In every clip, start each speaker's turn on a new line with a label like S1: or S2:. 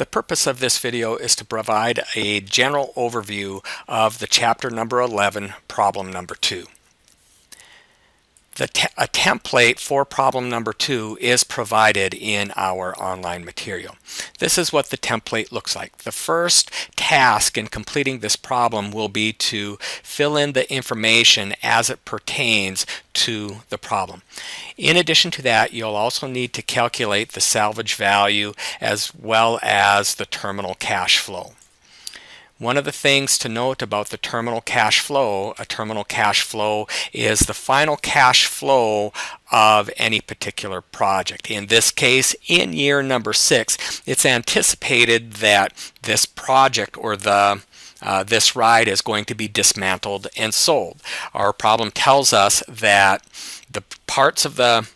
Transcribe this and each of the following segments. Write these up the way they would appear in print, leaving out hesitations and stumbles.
S1: The purpose of this video is to provide a general overview of the chapter number 11, problem number 2. A template for problem number 2 is provided in our online material. This is what the template looks like. The first task in completing this problem will be to fill in the information as it pertains to the problem. In addition to that, you'll also need to calculate the salvage value as well as the terminal cash flow. One of the things to note about the terminal cash flow, a terminal cash flow is the final cash flow of any particular project. In this case, in year number 6, it's anticipated that this project or this ride is going to be dismantled and sold. Our problem tells us that the parts of the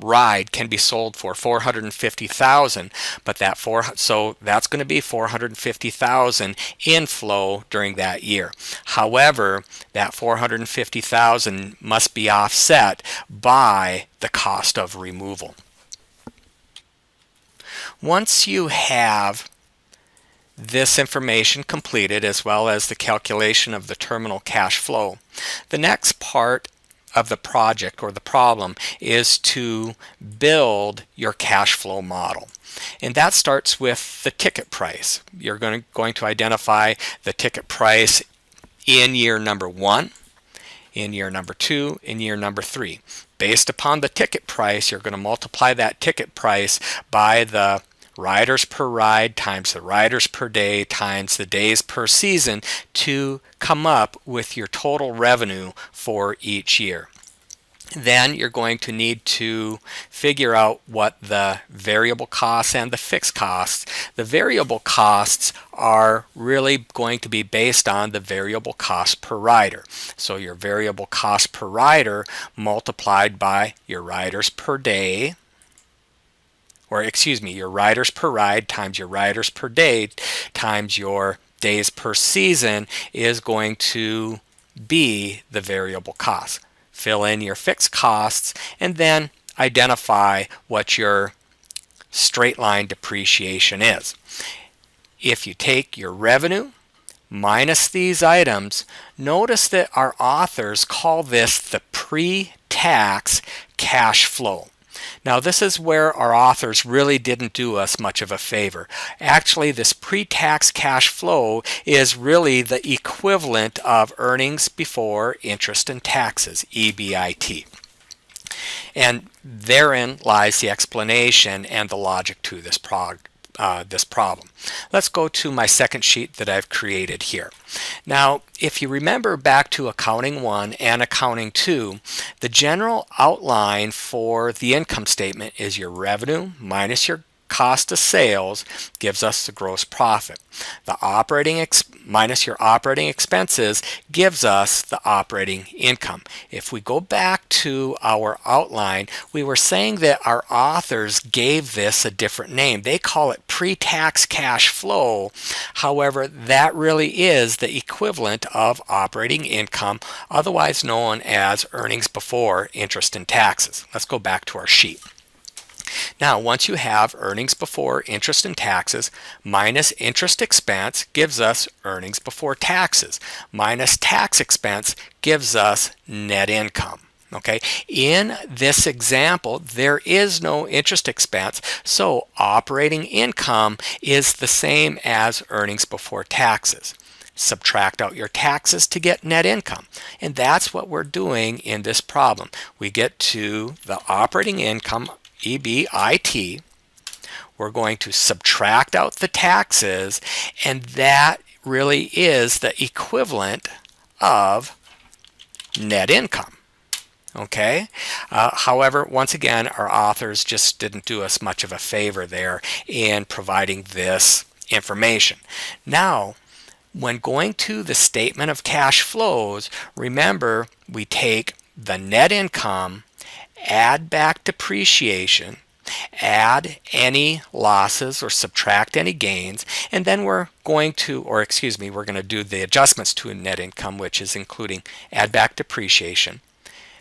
S1: ride can be sold for $450,000, but so that's going to be $450,000 inflow during that year. However, that $450,000 must be offset by the cost of removal. Once you have this information completed, as well as the calculation of the terminal cash flow, the next part of the project or the problem is to build your cash flow model. And that starts with the ticket price. You're going to identify the ticket price in year number 1, in year number 2, in year number 3. Based upon the ticket price, you're going to multiply that ticket price by the riders per ride times the riders per day times the days per season to come up with your total revenue for each year. Then you're going to need to figure out what the variable costs and the fixed costs. The variable costs are really going to be based on the variable cost per rider. So your variable cost per rider multiplied by your riders per day, your riders per ride times your riders per day times your days per season is going to be the variable cost. Fill in your fixed costs and then identify what your straight line depreciation is. If you take your revenue minus these items, notice that our authors call this the pre-tax cash flow. Now this is where our authors really didn't do us much of a favor. Actually, this pre-tax cash flow is really the equivalent of earnings before interest and taxes, EBIT. And therein lies the explanation and the logic to this problem. Let's go to my second sheet that I've created here. Now, if you remember back to Accounting 1 and Accounting 2, the general outline for the income statement is your revenue minus your cost of sales gives us the gross profit. The minus your operating expenses gives us the operating income. If we go back to our outline, we were saying that our authors gave this a different name. They call it pre-tax cash flow. However, that really is the equivalent of operating income, otherwise known as earnings before interest and taxes. Let's go back to our sheet. Now, once you have earnings before interest and taxes minus interest expense gives us earnings before taxes minus tax expense gives us net income. Okay, in this example, there is no interest expense, so operating income is the same as earnings before taxes. Subtract out your taxes to get net income. And that's what we're doing in this problem. We get to the operating income, EBIT. We're going to subtract out the taxes, and that really is the equivalent of net income. Okay. However, once again, our authors just didn't do us much of a favor there in providing this information. Now, when going to the statement of cash flows, remember we take the net income, add back depreciation, add any losses or subtract any gains, and then we're going to do the adjustments to net income, which is including add back depreciation,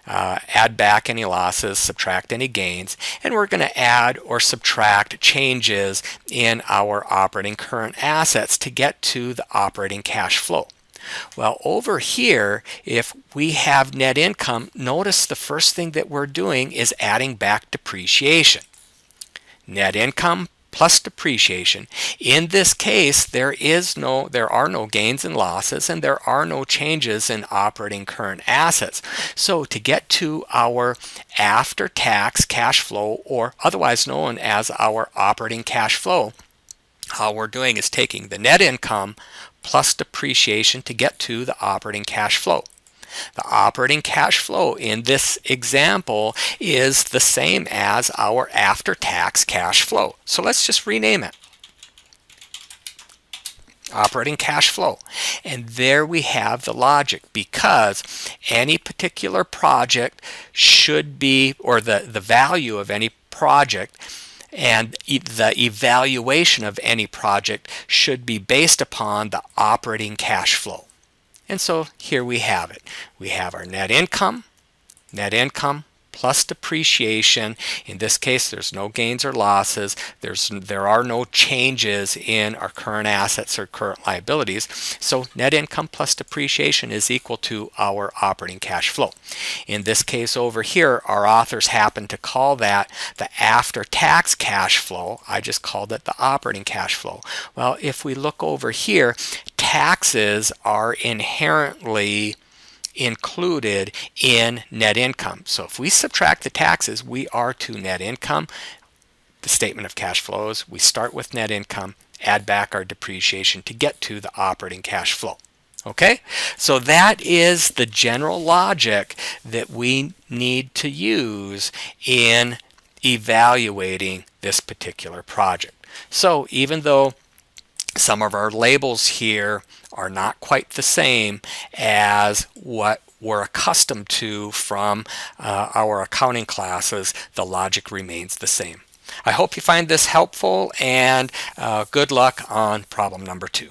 S1: add back any losses, subtract any gains, and we're going to add or subtract changes in our operating current assets to get to the operating cash flow. Well, over here, if we have net income, notice the first thing that we're doing is adding back depreciation. Net income plus depreciation. In this case, there are no gains and losses, and there are no changes in operating current assets. So to get to our after-tax cash flow, or otherwise known as our operating cash flow, all we're doing is taking the net income plus depreciation to get to the operating cash flow. The operating cash flow in this example is the same as our after-tax cash flow. So let's just rename it. Operating cash flow. And there we have the logic, because any particular project should be, or the value of any project and the evaluation of any project should be based upon the operating cash flow. And so here we have it. We have our net income plus depreciation. In this case, there's no gains or losses. There are no changes in our current assets or current liabilities. So net income plus depreciation is equal to our operating cash flow. In this case over here, our authors happen to call that the after-tax cash flow. I just called it the operating cash flow. Well, if we look over here, taxes are inherently included in net income. So if we subtract the taxes, we are to net income. The statement of cash flows, we start with net income, add back our depreciation to get to the operating cash flow. Okay, so that is the general logic that we need to use in evaluating this particular project. So even though some of our labels here are not quite the same as what we're accustomed to from our accounting classes, the logic remains the same. I hope you find this helpful, and good luck on problem number 2.